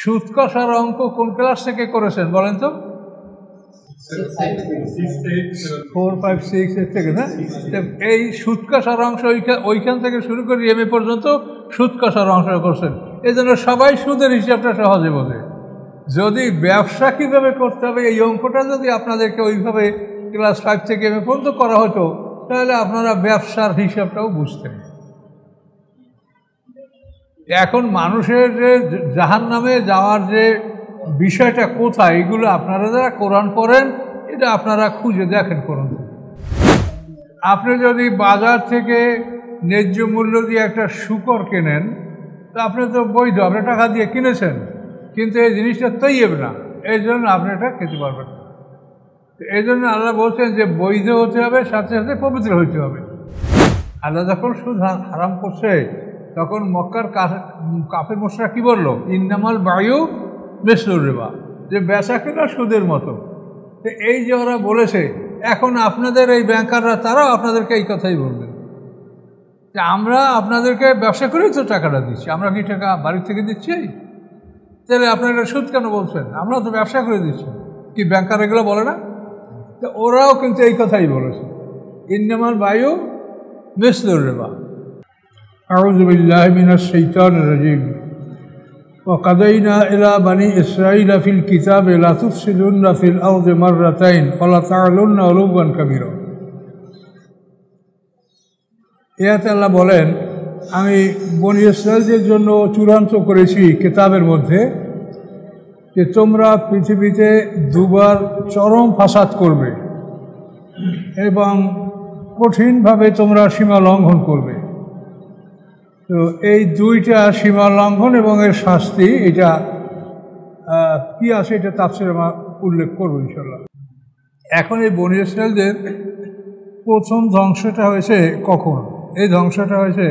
সুদ কষার অঙ্ক কোন ক্লাস থেকে করেছেন বলেন তো? 4, 5, 6 এর থেকে না? এই সুদ কষার অংশ ওইখান থেকে শুরু করে এমএ পর্যন্ত সুদ কষার অংশ করছেন। এই জন্য সবাই সুদের হিসাবটা সহজে বোঝে। যদি ব্যবসা কীভাবে করতে হবে এই অঙ্কটা যদি আপনাদেরকে ওইভাবে ক্লাস 5 থেকে এমএ পর্যন্ত করা হতো, তাহলে আপনারা ব্যবসার হিসাবটাও বুঝতেন। এখন মানুষের যে জাহান্নামে যাওয়ার যে বিষয়টা কোথায়, এগুলো আপনারা যারা কোরআন পড়েন এটা আপনারা খুঁজে দেখেন কোরআন। আপনি যদি বাজার থেকে ন্যায্য মূল্য দিয়ে একটা শূকর কেনেন, তা আপনি তো বৈধ, আপনি টাকা দিয়ে কিনেছেন, কিন্তু এই জিনিসটা তৈব না, এই জন্য আপনি এটা খেতে পারবেন না। এই জন্য আল্লাহ বলছেন যে বৈধ হতে হবে, সাথে সাথে পবিত্র হইতে হবে। আল্লাহ যখন সুদ হারাম করছে তখন মক্কার কাফের মুশরিকরা কি বলল? ইন্নামাল বায়ু মিসলুর রিবা, যে বেচা কেনা সুদের মতো। তো এই যে ওরা বলেছে, এখন আপনাদের এই ব্যাংকাররা তারাও আপনাদেরকে এই কথাই বলবেন যে আমরা আপনাদেরকে ব্যবসা করেই তো টাকাটা দিচ্ছি, আমরা কি টাকা বাড়ি থেকে দিচ্ছি? তাহলে আপনারা সুদ কেন বলছেন? আমরা তো ব্যবসা করে দিচ্ছি। কি ব্যাংকার এগুলো বলে না? তো ওরাও কিন্তু এই কথাই বলেছে, ইন্নামাল বায়ু মিসলুর রিবা। আউযু বিল্লাহি মিনাশ শাইতানির রাজীম। وقضينا إلى بني إسرائيل في الكتاب لا تفسدن في الأرض مرتين ولا تعلن علوا كبيرا। এতে আল্লাহ বলেন, আমি বনি ইসরাইলদের জন্য চূড়ান্ত করেছি কিতাবের মধ্যে যে তোমরা পৃথিবীতে দুবার চরম ফাসাদ করবে এবং কঠিনভাবে তোমরা সীমা লঙ্ঘন করবে। তো এই দুইটা সীমা লঙ্ঘন এবং এর শাস্তি, এটা কি আছে এটা তাফসীরে আমরা উল্লেখ করবো ইনশাল্লাহ। এখন এই বনী ইসরাইলদের প্রথম ধ্বংসটা হয়েছে কখন? এই ধ্বংসটা হয়েছে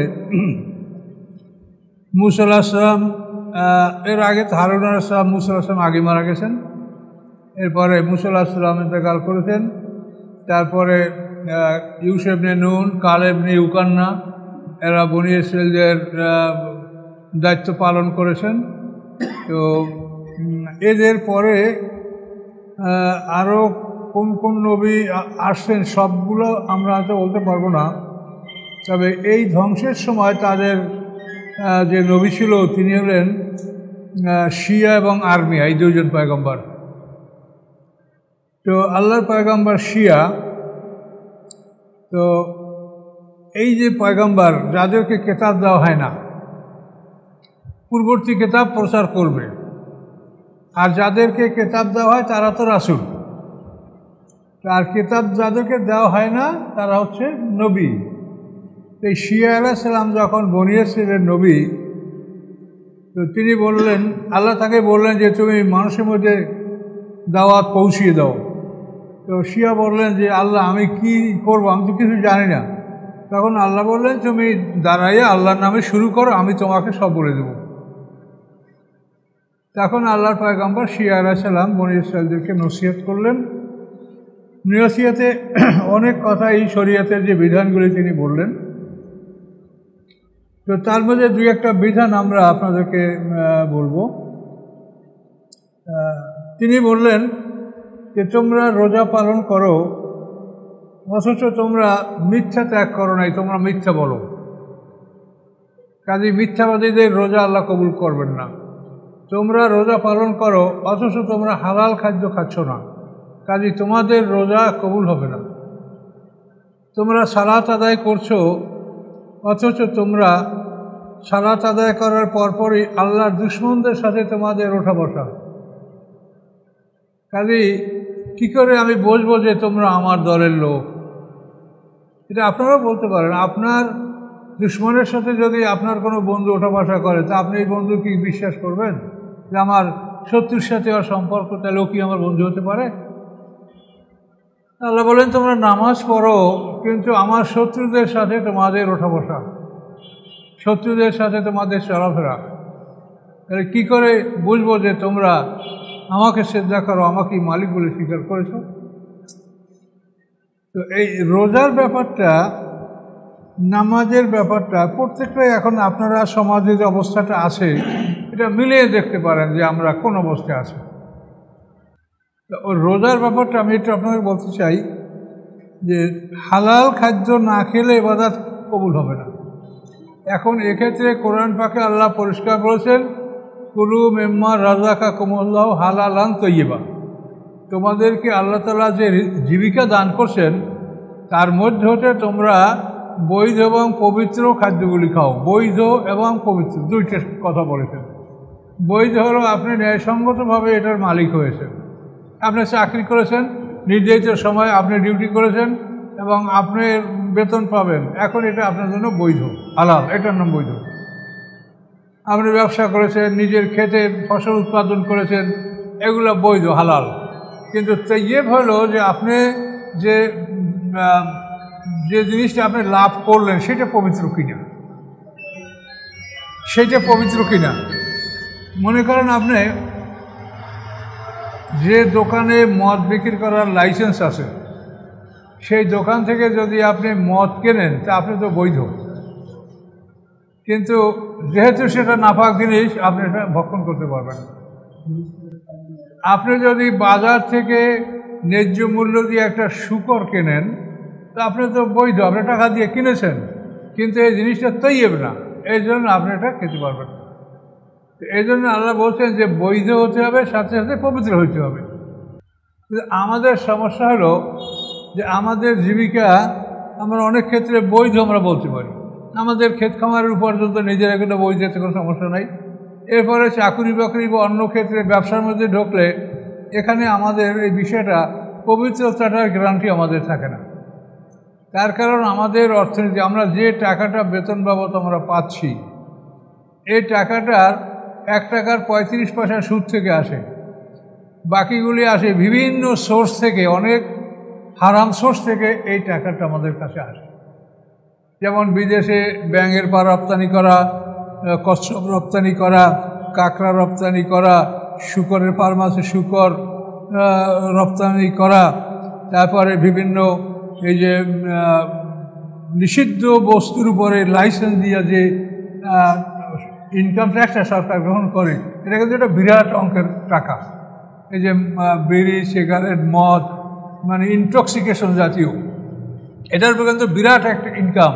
মূসা আলাইহিস সালাম, এর আগে হারুন আলাইহিস সালাম, মূসা আলাইহিস সালাম আগে মারা গেছেন। এরপরে মূসা আলাইহিস সালাম ইন্তেকাল করেছেন। তারপরে ইউশা ইবনে নুন, কালেব ইবনে ইউকান্না, এরা বনী ইসরাইলদের দায়িত্ব পালন করেছেন। তো এদের পরে আরও কোন কোন নবী আসছেন সবগুলো আমরা হয়তো বলতে পারবো না, তবে এই ধ্বংসের সময় তাদের যে নবী ছিল তিনি হলেন শিয়া এবং আর্মিয়া, এই দুইজন পয়গম্বর। তো আল্লাহর পয়গম্বর শিয়া, তো এই যে পয়গম্বর যাদেরকে কেতাব দেওয়া হয় না, পূর্ববর্তী কেতাব প্রচার করবে, আর যাদেরকে কেতাব দেওয়া হয় তারা তো রাসূল। আর কেতাব যাদেরকে দেওয়া হয় না তারা হচ্ছে নবী। এই শিয়া আলাইহিস সালাম যখন বনী ইসরাইলের নবী, তো তিনি বললেন, আল্লাহ তাকে বললেন যে তুমি মানুষের মধ্যে দাওয়াত পৌঁছিয়ে দাও। তো শিয়া বললেন যে আল্লাহ আমি কি করব, আমি তো কিছু জানি না। তখন আল্লাহ বললেন তুমি দাঁড়াইয়া আল্লাহর নামে শুরু করো, আমি তোমাকে সব বলে দেব। তখন আল্লাহর পয়গম্বর শিয়া আলাইহিস সালাম বনী ইসরাইলদেরকে নসিহত করলেন। নসিহতে অনেক কথা, এই শরীয়তের যে বিধানগুলি তিনি বললেন, তো তার মধ্যে দুই একটা বিধান আমরা আপনাদেরকে বলবো। তিনি বললেন যে তোমরা রোজা পালন করো, অথচ তোমরা মিথ্যা ত্যাগ করো নাই, তোমরা মিথ্যা বলো। কাজে মিথ্যাবাদীদের রোজা আল্লাহ কবুল করবেন না। তোমরা রোজা পালন করো, অথচ তোমরা হালাল খাদ্য খাচ্ছ না, কাজে তোমাদের রোজা কবুল হবে না। তোমরা সালাত আদায় করছো, অথচ তোমরা সালাত আদায় করার পরপরই আল্লাহর দুশমনদের সাথে তোমাদের ওঠা বসা। কাজে কী করে আমি বুঝবো যে তোমরা আমার দলের লোক? এটা আপনারাও বলতে পারেন। আপনার দুশমনের সাথে যদি আপনার কোনো বন্ধু ওঠা বসা করে, তা আপনি এই বন্ধু কি বিশ্বাস করবেন যে আমার শত্রুর সাথে আর সম্পর্ক, তাহলেও কি আমার বন্ধু হতে পারে? আল্লাহ বলেন তোমরা নামাজ পড়ো, কিন্তু আমার শত্রুদের সাথে তোমাদের ওঠা বসা, শত্রুদের সাথে তোমাদের চলাফেরা। তাহলে কী করে বুঝবো যে তোমরা আমাকে সিজদা করো, আমাকে মালিক বলে স্বীকার করেছ? তো এই রোজার ব্যাপারটা, নামাজের ব্যাপারটা প্রত্যেকটাই এখন আপনারা সমাজে যে অবস্থাটা আছে এটা মিলিয়ে দেখতে পারেন যে আমরা কোন অবস্থায় আছি। ওই রোজার ব্যাপারটা আমি একটু আপনাকে বলতে চাই যে হালাল খাদ্য না খেলে ইবাদত কবুল হবে না। এখন এক্ষেত্রে কোরআন পাকে আল্লাহ পরিষ্কার করেছেন, কুলু মিম্মা রাযাকাকুমুল্লাহু হালালান তাইয়্যিবা, তোমাদেরকে আল্লাহ তাআলা যে জীবিকা দান করছেন তার মধ্যে হতে তোমরা বৈধ এবং পবিত্র খাদ্যগুলি খাও। বৈধ এবং পবিত্র দুইটা কথা বলেছেন। বৈধ হলো আপনি ন্যায়সঙ্গতভাবে এটার মালিক হয়েছেন, আপনি চাকরি করেছেন, নির্ধারিত সময় আপনি ডিউটি করেছেন এবং আপনি বেতন পাবেন, এখন এটা আপনার জন্য বৈধ, হালাল, এটার নাম বৈধ। আপনি ব্যবসা করেছেন, নিজের ক্ষেতে ফসল উৎপাদন করেছেন, এগুলো বৈধ, হালাল। কিন্তু তাইয়্যিব হলো যে আপনি যে জিনিসটা আপনি লাভ করলেন সেটা পবিত্র কিনা, সেটা পবিত্র কিনা। মনে করেন আপনি যে দোকানে মদ বিক্রি করার লাইসেন্স আছে সেই দোকান থেকে যদি আপনি মদ কেনেন তা আপনি তো বৈধ, কিন্তু যেহেতু সেটা নাপাক জিনিস আপনি এটা ভক্ষণ করতে পারবেন। আপনি যদি বাজার থেকে ন্যায্য মূল্য দিয়ে একটা শূকর কেনেন তা আপনি তো বৈধ, আপনি টাকা দিয়ে কিনেছেন, কিন্তু এই জিনিসটা তাইয়্যিব না, এই জন্য আপনি এটা খেতে পারবেন। এই জন্য আল্লাহ বলছেন যে বৈধ হতে হবে, সাথে সাথে পবিত্র হতে হবে। আমাদের সমস্যা হলো যে আমাদের জীবিকা আমরা অনেক ক্ষেত্রে বৈধ আমরা বলতে পারি, আমাদের ক্ষেত খামারের উপার্জন তো নিজের একটা বৈধ, কোনো সমস্যা নাই। এরপরে চাকরি বাকরি বা অন্য ক্ষেত্রে ব্যবসার মধ্যে ঢুকলে এখানে আমাদের এই বিষয়টা পবিত্রতাটার গ্যারান্টি আমাদের থাকে না। তার কারণ আমাদের অর্থনীতি, আমরা যে টাকাটা বেতন বাবদ আমরা পাচ্ছি এই টাকাটার 1 টাকার 35 পয়সা সুদ থেকে আসে, বাকিগুলি আসে বিভিন্ন সোর্স থেকে, অনেক হারাম সোর্স থেকে এই টাকাটা আমাদের কাছে আসে। যেমন বিদেশে ব্যাঙের পা রপ্তানি করা, কচ্ছপ রপ্তানি করা, কাঁকড়া রপ্তানি করা, শূকরের ফার্ম আছে শূকর রপ্তানি করা, তারপরে বিভিন্ন এই যে নিষিদ্ধ বস্তুর উপরে লাইসেন্স দিয়ে যে ইনকাম ট্যাক্সটা সরকার গ্রহণ করে, এটা কিন্তু একটা বিরাট অঙ্কের টাকা। এই যে বিড়ি, সিগারেট, মদ, মানে ইনটক্সিকেশন জাতীয়, এটার উপর কিন্তু বিরাট একটা ইনকাম।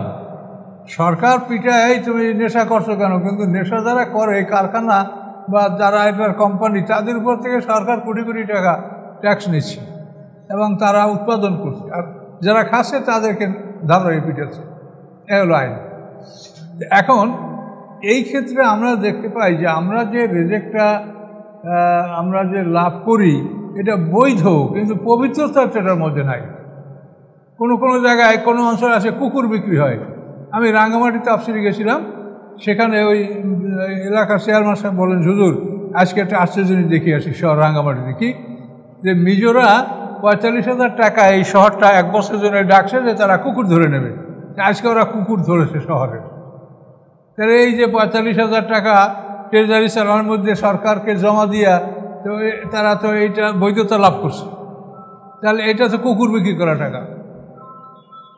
সরকার পিটায় তুমি নেশা করছো কেন, কিন্তু নেশা যারা করে কারখানা বা যারা এটার কোম্পানি, তাদের উপর থেকে সরকার কোটি কোটি টাকা ট্যাক্স নিচ্ছে এবং তারা উৎপাদন করছে, আর যারা খাচ্ছে তাদেরকে ধারায় পিটাচ্ছে। এ হলো আইন। এখন এই ক্ষেত্রে আমরা দেখতে পাই যে আমরা যে রিজিকটা আমরা যে লাভ করি এটা বৈধ, কিন্তু পবিত্রতা সেটার মধ্যে নাই। কোনো কোনো জায়গায় কোনো অঞ্চল আছে কুকুর বিক্রি হয়। আমি রাঙ্গামাটিতে তাফসিরে গেছিলাম, সেখানে ওই এলাকার চেয়ারম্যান সাহেব বলেন, হুজুর আজকে একটা আশ্চর্য জিনিস দেখে আসি শহর রাঙ্গামাটিতে, কি যে মিজোরা 45,000 টাকা এই শহরটা 1 বছরের জন্য ডাকছে যে তারা কুকুর ধরে নেবে। আজকে ওরা কুকুর ধরেছে শহরে। তাহলে এই যে 45,000 টাকা ট্রেজারি চালানোর মধ্যে সরকারকে জমা দিয়া, তো তারা তো এইটা বৈধতা লাভ করছে, তাহলে এটা তো কুকুর বিক্রি করা টাকা।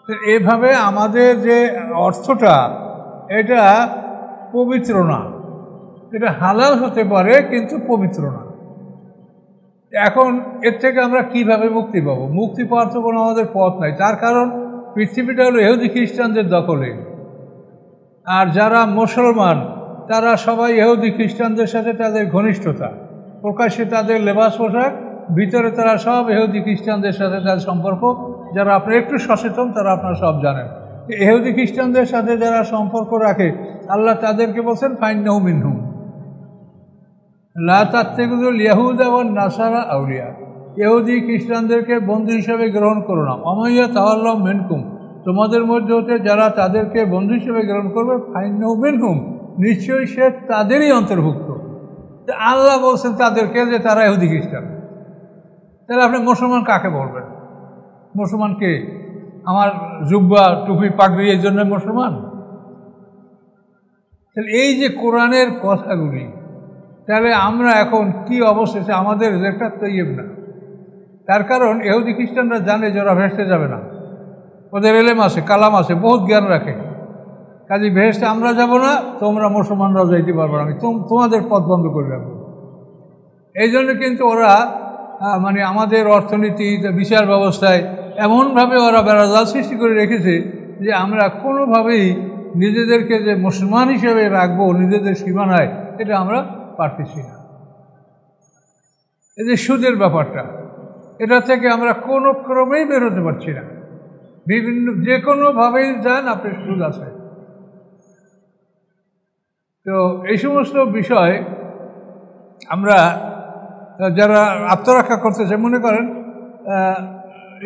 তো এভাবে আমাদের যে অর্থটা এটা পবিত্র না, এটা হালাল হতে পারে কিন্তু পবিত্র না। এখন এর থেকে আমরা কিভাবে মুক্তি পাবো? মুক্তি পাওয়ার তো কোনো আমাদের পথ নাই। তার কারণ পৃথিবীটা হলো ইহুদি খ্রিস্টানদের দখলে, আর যারা মুসলমান তারা সবাই ইহুদি খ্রিস্টানদের সাথে তাদের ঘনিষ্ঠতা, প্রকাশ্যে তাদের লেবাস পোশাক, ভিতরে তারা সব ইহুদি খ্রিস্টানদের সাথে তাদের সম্পর্ক। যারা আপনারা একটু সচেতন তারা আপনারা সব জানেন, ইহুদি খ্রিস্টানদের সাথে যারা সম্পর্ক রাখে আল্লাহ তাদেরকে বলছেন ফাইন্নাহু মিনহুম লা তাত্তাখিযুল ইয়াহুদা ওয়ান নাসারা আউলিয়া, ইহুদি খ্রিস্টানদেরকে বন্ধু হিসেবে গ্রহণ করো না। ওয়ামাইয়া তাওয়াল্লাহু মিনকুম, তোমাদের মধ্যে হতে যারা তাদেরকে বন্ধু হিসেবে গ্রহণ করবে ফাইন্নাহু মিনহুম, নিশ্চয়ই সে তাদেরই অন্তর্ভুক্ত। আল্লাহ বলছেন তাদেরকে যে তারা ইহুদি খ্রিস্টান। তাহলে আপনি মুসলমান কাকে বলবেন? মুসলমানকে আমার জুব্বা টুপি পাগড়ি এই জন্য মুসলমান? তাহলে এই যে কোরআনের কথাগুলি, তাহলে আমরা এখন কি অবস্থা? আমাদের রেজাল্টটা তৈয়ব না। তার কারণ ইহুদি খ্রিস্টানরা জানে যে ওরা ভেসতে যাবে না, ওদের এলেম আছে, কালাম আছে, বহুত জ্ঞান রাখে, কাজে বেহেশতে আমরা যাব না, তোমরা মুসলমানরাও যাইতে পারবো না, আমি তোমাদের পথ বন্ধ করে রাখবো। এই জন্য কিন্তু ওরা মানে আমাদের অর্থনীতি, বিচার ব্যবস্থায় এমনভাবে ওরা বেড়াজাল সৃষ্টি করে রেখেছে যে আমরা কোনোভাবেই নিজেদেরকে যে মুসলমান হিসেবে রাখবো নিজেদের সীমানায়, এটা আমরা পারতেছি না। এই যে সুদের ব্যাপারটা, এটা থেকে আমরা কোনো ক্রমেই বেরোতে পারছি না। বিভিন্ন যে কোনোভাবেই যান আপনি সুদ আছে। তো এই সমস্ত বিষয় আমরা যারা আত্মরক্ষা করতেছে, মনে করেন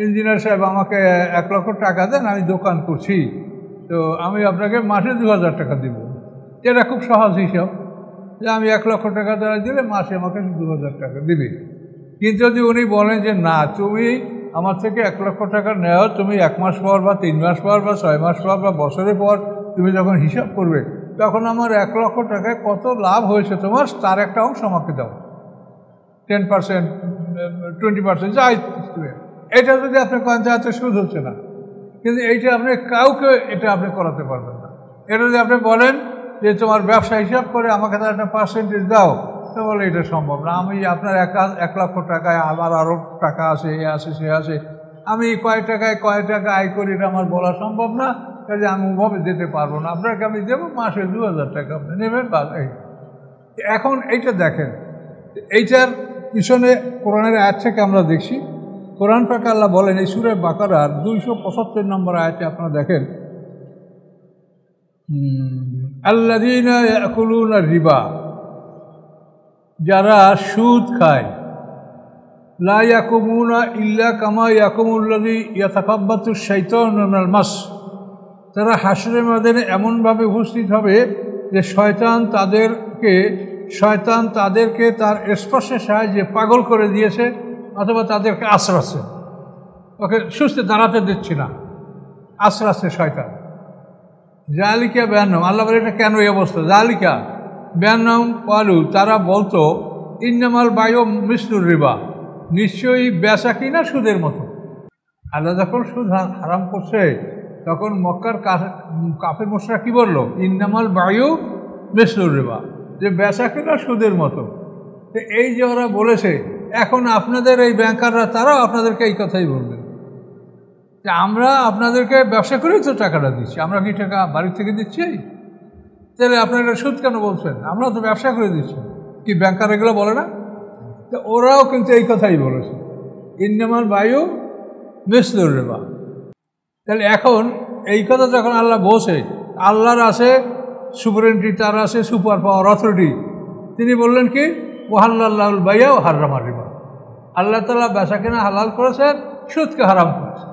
ইঞ্জিনিয়ার সাহেব আমাকে 1 লক্ষ টাকা দেন, আমি দোকান করছি, তো আমি আপনাকে মাসে 2000 টাকা দিব। এটা খুব সহজ হিসাব যে আমি 1 লক্ষ টাকা দেওয়া দিলে মাসে আমাকে 2000 টাকা দিবে। কিন্তু যদি উনি বলেন যে না, তুমি আমার থেকে 1 লক্ষ টাকা নেও, তুমি 1 মাস পর বা 3 মাস পর বা 6 মাস পর বা বছরের পর তুমি যখন হিসাব করবে, তখন আমার 1 লক্ষ টাকায় কত লাভ হয়েছে তোমার, তার একটা অংশ আমাকে দাও, 10%, 20%, যাই। এটা যদি আপনি করেন তাতে সুদ হচ্ছে না, কিন্তু এইটা আপনি কাউকে এটা আপনি করাতে পারবেন না। এটা যদি আপনি বলেন যে তোমার ব্যবসা হিসাব করে আমাকে তার একটা পার্সেন্টেজ দাও, তো বলে এটা সম্ভব না। আমি আপনার 1 লক্ষ টাকায় আমার আরও টাকা আছে, এ আছে, সে আছে, আমি কয় টাকা আয় করি এটা আমার বলা সম্ভব না, কাজে আমি ওভাবে দিতে পারবো না। আপনাকে আমি দেবো মাসে 2000 টাকা, আপনি নেবেন বা এই। এখন এইটা দেখেন, এইটার পিছনে কোরআনের আয়াত থেকে আমরা দেখছি, কোরআন পাক আল্লাহ বলেন এই সূরা বাকারার 275 নম্বর আয়াতে আপনারা দেখেন, আল্লাযীনা ইয়াকুলুনা রিবা, যারা সুদ খায়, লা ইয়াকুমুনা ইল্লা কামা ইয়াকুমুল্লাযী ইয়াতাকাব্বাতুশ শাইতানু মিনাল মাস, তারা হাশরের ময়দানে এমনভাবে উপস্থিত হবে যে শয়তান তাদেরকে তার স্পর্শের সাহায্যে পাগল করে দিয়েছে, অথবা তাদেরকে আশ্রাচ্ছে, ওকে সুস্থ দাঁড়াতে দিচ্ছি না, আশ্রাচ্ছে শয়তান। জালিকা বেয়ান্নাম, আল্লাহ বলে এটা কেন এই অবস্থা? জালিকা বেয়ান্নাম পালু, তারা বলতো ইন্নামাল বায়ু মিসলুর রিবা, নিশ্চয়ই বেচা কিনা সুদের মতো। আল্লাহ যখন সুদ হারাম করছে, তখন মক্কার কাফের মুশরিকরা কি বললো? ইন্নামাল বায়ু মিসলুর রিবা, যে বেচা কিনা সুদের মতো। তো এই যে ওরা বলেছে, এখন আপনাদের এই ব্যাংকাররা তারাও আপনাদেরকে এই কথাই বলবেন যে আমরা আপনাদেরকে ব্যবসা করেই তো টাকাটা দিচ্ছি, আমরা কি টাকা বাড়ি থেকে দিচ্ছি? তাহলে আপনারা সুদ কেন বলছেন? আমরা তো ব্যবসা করে দিচ্ছি। কি ব্যাংকার এগুলো বলে না? তো ওরাও কিন্তু এই কথাই বলেছে, ইন্নামাল বায়ু মিসলুর রিবা। তাহলে এখন এই কথা যখন আল্লাহ বলছে, আল্লাহর আছে সুপারিনটি, তার আছে সুপার পাওয়ার অথরিটি, তিনি বললেন কি ওয়াহাল্লাল্লাহুল বাইয়া ওয়া হাররামার রিবা, আল্লাহ তাআলা বেচা কেনা হালাল করেছেন, সুদকে হারাম করেছেন।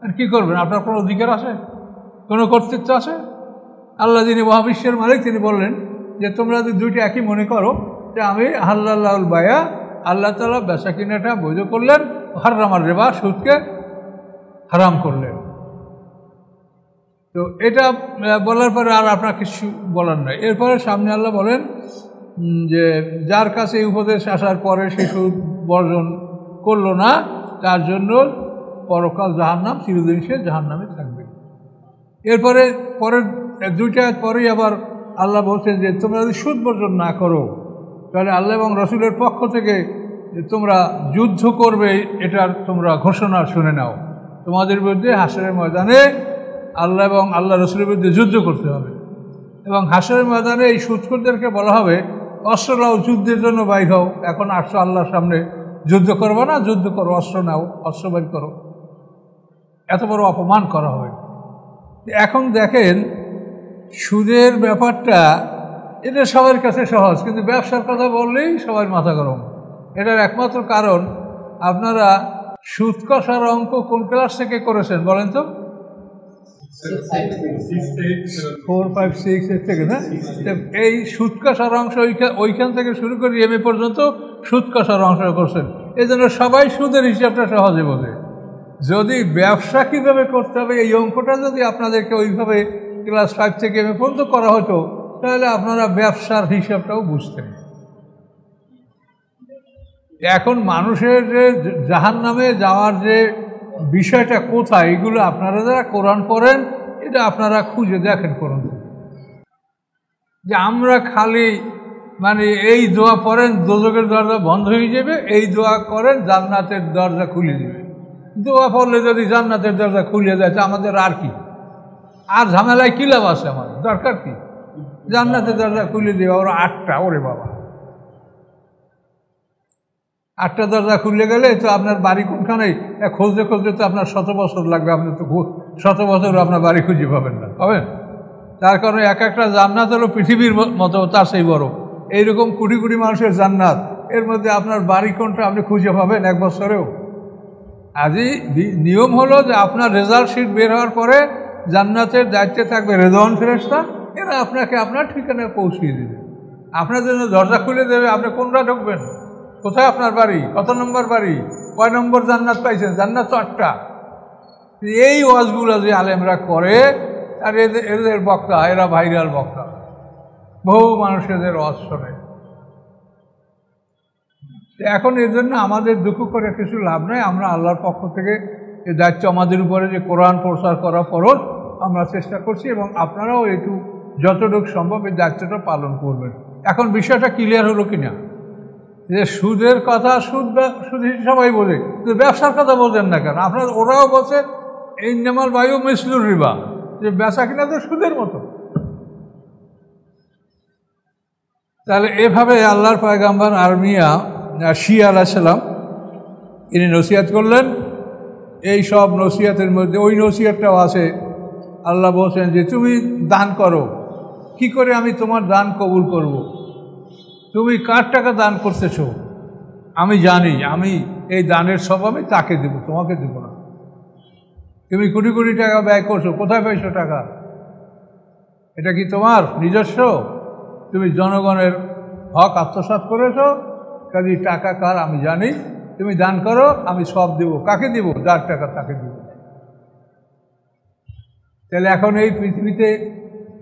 আর কী করবেন? আপনার কোনো অধিকার আছে? কোনো কর্তৃত্ব আছে? আল্লাহ যিনি মহাবিশ্বের মালিক, তিনি বললেন যে তোমরা যদি দুইটি একই মনে করো যে আমি আহাল্লাল্লাহুল বাইয়া, আল্লাহ তাআলা বেচা কিনাটা বৈধ করলেন, হাররামার রিবা, সুদকে হারাম করলেন। তো এটা বলার পরে আর আপনার কিছু বলার নাই। এরপরে সামনে আল্লাহ বলেন যে যার কাছে এই উপদেশ আসার পরে সে সুদ বর্জন করলো না, তার জন্য পরকাল জাহান্নাম, চিরদিন সে জাহান্নামে থাকবে। এরপরে পরের 2টা পরেই আবার আল্লাহ বলছেন যে তোমরা যদি সুদ বর্জন না করো, তাহলে আল্লাহ এবং রসুলের পক্ষ থেকে তোমরা যুদ্ধ করবে, এটার তোমরা ঘোষণা শুনে নাও। তোমাদের বিরুদ্ধে হাসরের ময়দানে আল্লাহ এবং আল্লাহ রসুলের বিরুদ্ধে যুদ্ধ করতে হবে, এবং হাসরের ময়দানে এই সুদখোরদেরকে বলা হবে অস্ত্র নাও, যুদ্ধের জন্য বাইর হও। এখন আসছো আল্লাহর সামনে, যুদ্ধ করবো না, যুদ্ধ করো, অস্ত্র নাও, অস্ত্র বাইর করো। এত বড় অপমান করা হবে। এখন দেখেন সুদের ব্যাপারটা, এটা সবার কাছে সহজ, কিন্তু ব্যবসার কথা বললেই সবার মাথা গরম। এটার একমাত্র কারণ আপনারা সুদ কষার অঙ্ক কোন ক্লাস থেকে করেছেন বলেন তো? 4, 5, 6 এর থেকে না? এই সুদ কষার অংশ ওইখান থেকে শুরু করে এমএ পর্যন্ত সুদ কষার অংশ করছেন। এই জন্য সবাই সুদের হিসাবটা সহজে বোঝে। যদি ব্যবসা কীভাবে করতে হবে এই অঙ্কটা যদি আপনাদেরকে ওইভাবে ক্লাস 5 থেকে এমএ পর্যন্ত করা হতো, তাহলে আপনারা ব্যবসার হিসাবটাও বুঝতেন। এখন মানুষের যে জাহান্নামে যাওয়ার যে বিষয়টা কোথায়, এগুলো আপনারা যারা কোরআন পড়েন, এটা আপনারা খুঁজে দেখেন কোরআন। যে আমরা খালি মানে এই দোয়া পড়েন দোজখের দরজা বন্ধ হয়ে যাবে, এই দোয়া করেন জান্নাতের দরজা খুলে দেবে। দোয়া পড়লে যদি জান্নাতের দরজা খুলে যায় তো আমাদের আর কি, আর ঝামেলায় কী লাভ আছে, আমাদের দরকার কি? জান্নাতের দরজা খুলে দেবে। ওরা 8টা, ওরে বাবা, 8টা দরজা খুলে গেলে তো আপনার বাড়ি কোনখানে খুঁজতে খুঁজতে তো আপনার 100 বছর লাগবে। আপনি তো 100 বছর আপনার বাড়ি খুঁজে পাবেন না, পাবেন? তার কারণে এক একটা জান্নাত হলো পৃথিবীর মতো, তার সেই বড়। এইরকম কোটি কোটি মানুষের জান্নাত, এর মধ্যে আপনার বাড়ি কোনটা আপনি খুঁজে পাবেন 1 বছরেও? আজই নিয়ম হলো যে আপনার রেজাল্ট শিট বের হওয়ার পরে জান্নাতের দায়িত্বে থাকবে রেদওয়ান ফেরেশতা, এরা আপনাকে আপনার ঠিকানায় পৌঁছিয়ে দেবে, আপনার জন্য দরজা খুলে দেবে। আপনি কোনটা ঢুকবেন, কোথায় আপনার বাড়ি, কত নম্বর বাড়ি, কয় নম্বর জান্নাত পাইছেন? জান্নাত তো 8টা। এই ওয়াজগুলো যে আলেমরা করে, আর এদের বক্তা, এরা ভাইরাল বক্তা, বহু মানুষ এদের ওয়াজ শোনে। এখন এর জন্য আমাদের দুঃখ করে কিছু লাভ নাই। আমরা আল্লাহর পক্ষ থেকে এই দায়িত্ব আমাদের উপরে যে কোরআন প্রচার করা ফরজ, আমরা চেষ্টা করছি, এবং আপনারাও একটু যতটুকু সম্ভব এই দায়িত্বটা পালন করবেন। এখন বিষয়টা ক্লিয়ার হলো কিনা যে সুদের কথা, সুদ সবাই বোঝে, কিন্তু ব্যবসার কথা বোঝেন না কেন? আপনার ওরাও বলছে এই নেমাল বায়ু মিসলুর রিবা, যে বেচা কিনা তো সুদের মতো। তাহলে এভাবে আল্লাহর পয়গাম্বর আরমিয়া শিয়া আলাইহিস সালাম ইনি নসিহত করলেন। এই সব নসিহতের মধ্যে ওই নসিহতটাও আছে। আল্লাহ বলছেন যে তুমি দান করো, কি করে আমি তোমার দান কবুল করব? তুমি কার টাকা দান করতেছ আমি জানি, আমি এই দানের সব আমি তাকে দেব, তোমাকে দেব না। তুমি কোটি কোটি টাকা ব্যয় করছো, কোথায় পাইছো টাকা? এটা কি তোমার নিজস্ব? তুমি জনগণের হক আত্মসাৎ করেছ, কাজে টাকা কার আমি জানি। তুমি দান করো, আমি সব দেব। কাকে দেব? যার টাকা তাকে দেব। তাহলে এখন এই পৃথিবীতে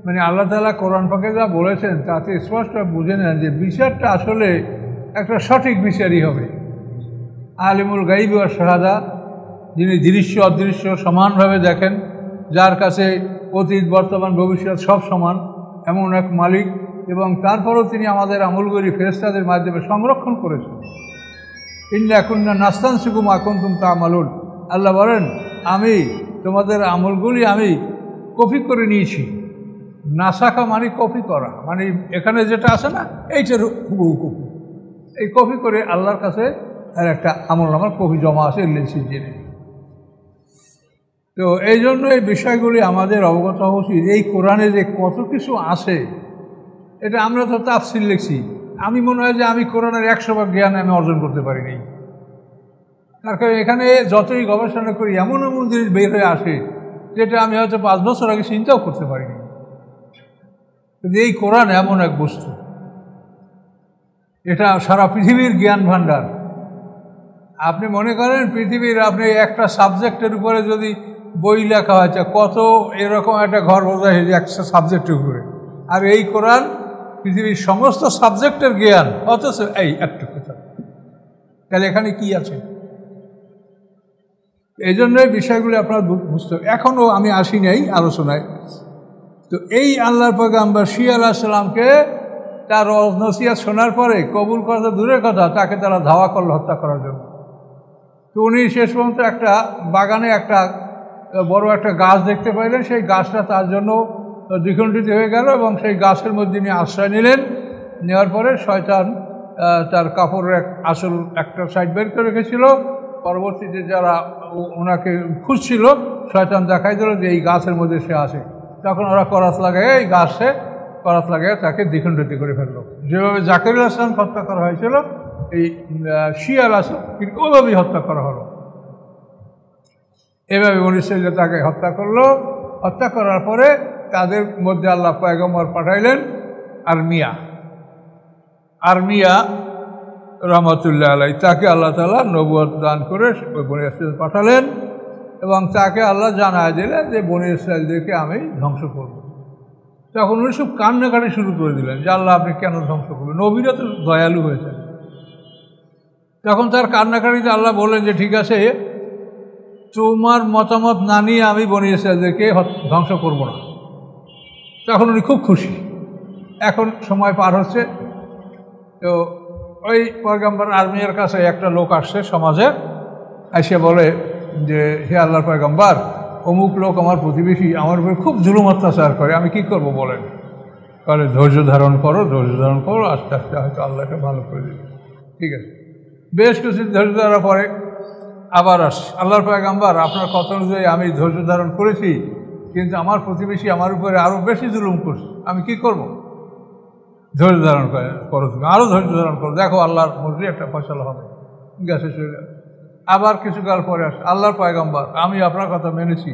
মানে আল্লাহ তাআলা কোরআন পাকে যা বলেছেন তাতে স্পষ্ট বুঝে নেন যে বিচারটা আসলে একটা সঠিক বিচারই হবে। আলিমুল গাইব ওয়াশ শাহাদা, যিনি দৃশ্য অদৃশ্য সমানভাবে দেখেন, যার কাছে অতীত বর্তমান ভবিষ্যৎ সব সমান, এমন এক মালিক, এবং তারপরও তিনি আমাদের আমলগুলি ফেরেশতাদের মাধ্যমে সংরক্ষণ করেছেন। ইন্না কুন্না নাস্তানসিকু মা কুনতুম তা'মালুন, আল্লাহ বলেন আমি তোমাদের আমলগুলি আমি কপি করে নিয়েছি। নাসাখা মানে কপি করা, মানে এখানে যেটা আছে না এইটার হুবহু কপি, এই কপি করে আল্লাহর কাছে আর একটা আমলনামার কপি জমা আছে লিখছি জেনে। তো এই জন্য এই বিষয়গুলি আমাদের অবগত হওয়া উচিত। এই কোরআনে যে কত কিছু আছে, এটা আমরা তো তাফসীর লিখছি, আমি মনে হয় যে আমি কোরআনের 100 ভাগ জ্ঞান আমি অর্জন করতে পারিনি। তার কারণ এখানে যতই গবেষণা করি এমন এমন জিনিস বের হয়ে আসে যেটা আমি হয়তো 5 বছর আগে চিন্তাও করতে পারিনি। কিন্তু এই কোরআন এমন এক বস্তু, এটা সারা পৃথিবীর জ্ঞান ভাণ্ডার। আপনি মনে করেন পৃথিবীর আপনি একটা সাবজেক্টের উপরে যদি বই লেখা হয়েছে, কত এরকম একটা ঘর বোঝায় যে একটা সাবজেক্টের উপরে, আর এই কোরআন পৃথিবীর সমস্ত সাবজেক্টের জ্ঞান, অথচ এই একটু কথা। তাহলে এখানে কি আছে? এই জন্যই বিষয়গুলি আপনারা বুঝতে। এখনও আমি আসি নাই আলোচনায়। তো এই আল্লাহর পয়গম্বর শিয়া আলাইহিস সালামকে তার নসিহত শোনার পরে কবুল করা তো দূরের কথা, তাকে তারা ধাওয়া করল হত্যা করার জন্য। তো উনি শেষ পর্যন্ত একটা বাগানে একটা বড় একটা গাছ দেখতে পাইলেন, সেই গাছটা তার জন্য দ্বিখণ্ডিত হয়ে গেল, এবং সেই গাছের মধ্যে তিনি আশ্রয় নিলেন। নেওয়ার পরে শয়তান তার কাপড়ের আসল একটা সাইড বের করে রেখেছিল। পরবর্তীতে যারা ওনাকে খুঁজছিল, শয়তান দেখাই দিল যে এই গাছের মধ্যে সে আছে। তখন ওরা করাত লাগায়, এই গাছে করাত লাগায় তাকে দ্বিখণ্ডিত করে ফেললো। যেভাবে জাকারিয়া আলাইহিস সালাম হত্যা করা হয়েছিল, এই শিয়া আলাইহিস সালামকে ওইভাবেই হত্যা করা হলো। এভাবে বনী ইসরাঈল তাকে হত্যা করলো। হত্যা করার পরে তাদের মধ্যে আল্লাহ পয়গম্বর পাঠাইলেন আরমিয়া রহমতুল্লাহ আলাইহি। তাকে আল্লাহ তাআলা নবুয়ত দান করে বনী ইসরাঈল পাঠালেন, এবং তাকে আল্লাহ জানায় দিলেন যে বনী ইসরাঈলদেরকে আমি ধ্বংস করব। তখন উনি সব কান্নাকাটি শুরু করে দিলেন যে আল্লাহ আপনি কেন ধ্বংস করবেন, নবীরা তো দয়ালু হয়েছেন। তখন তার কান্নাকাটিতে আল্লাহ বললেন যে ঠিক আছে, তোমার মতামত না নিয়ে আমি বনী ইসরাঈলদেরকে ধ্বংস করব না। তখন উনি খুব খুশি, এখন সময় পার হচ্ছে, তো ওই পয়গম্বর আর্মির কাছে একটা লোক আসছে সমাজে, এসে বলে যে হে আল্লাহর পয়গম্বর, অমুক লোক আমার প্রতিবেশী আমার উপরে খুব জুলুম অত্যাচার করে, আমি কি করব বলেন? তাহলে ধৈর্য ধারণ করো, আস্তে আস্তে হয়তো আল্লাহকে ভালো করে দেবে। ঠিক আছে, বেশ কিছু ধৈর্য ধরার পরে আবার আসছে, আল্লাহর পয়গম্বর আপনার কথা অনুযায়ী আমি ধৈর্য ধারণ করেছি, কিন্তু আমার প্রতিবেশী আমার উপরে আরও বেশি জুলুম করছে, আমি কি করব? ধৈর্য ধারণ করো, তুমি আরও ধৈর্য ধারণ করো, দেখো আল্লাহর মর্জি একটা ফয়সালা হবে। ঠিক আছে, চলে আবার কিছুকাল পরে আসে, আল্লাহর পয়গম্বর আমি আপনার কথা মেনেছি,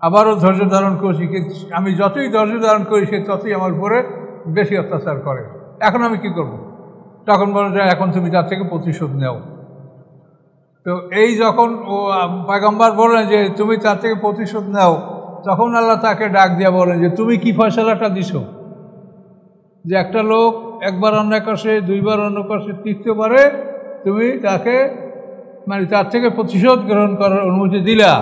আবারও ধৈর্য ধারণ করছি, কিন্তু আমি যতই ধৈর্য ধারণ করি সে ততই আমার উপরে বেশি অত্যাচার করে, এখন আমি কি করব? তখন বলে যে এখন তুমি তার থেকে প্রতিশোধ নেও। তো এই যখন ও পয়গম্বর বললেন যে তুমি তার থেকে প্রতিশোধ নাও, তখন আল্লাহ তাকে ডাক দিয়ে বলেন যে তুমি কি ফয়সালাটা দিছো, যে একটা লোক একবার অন্যায় করছে, দুইবার অন্যায় করছে, তৃতীয়বারে তুমি তাকে মানে তার থেকে প্রতিশোধ গ্রহণ করার অনুমতি দিলা,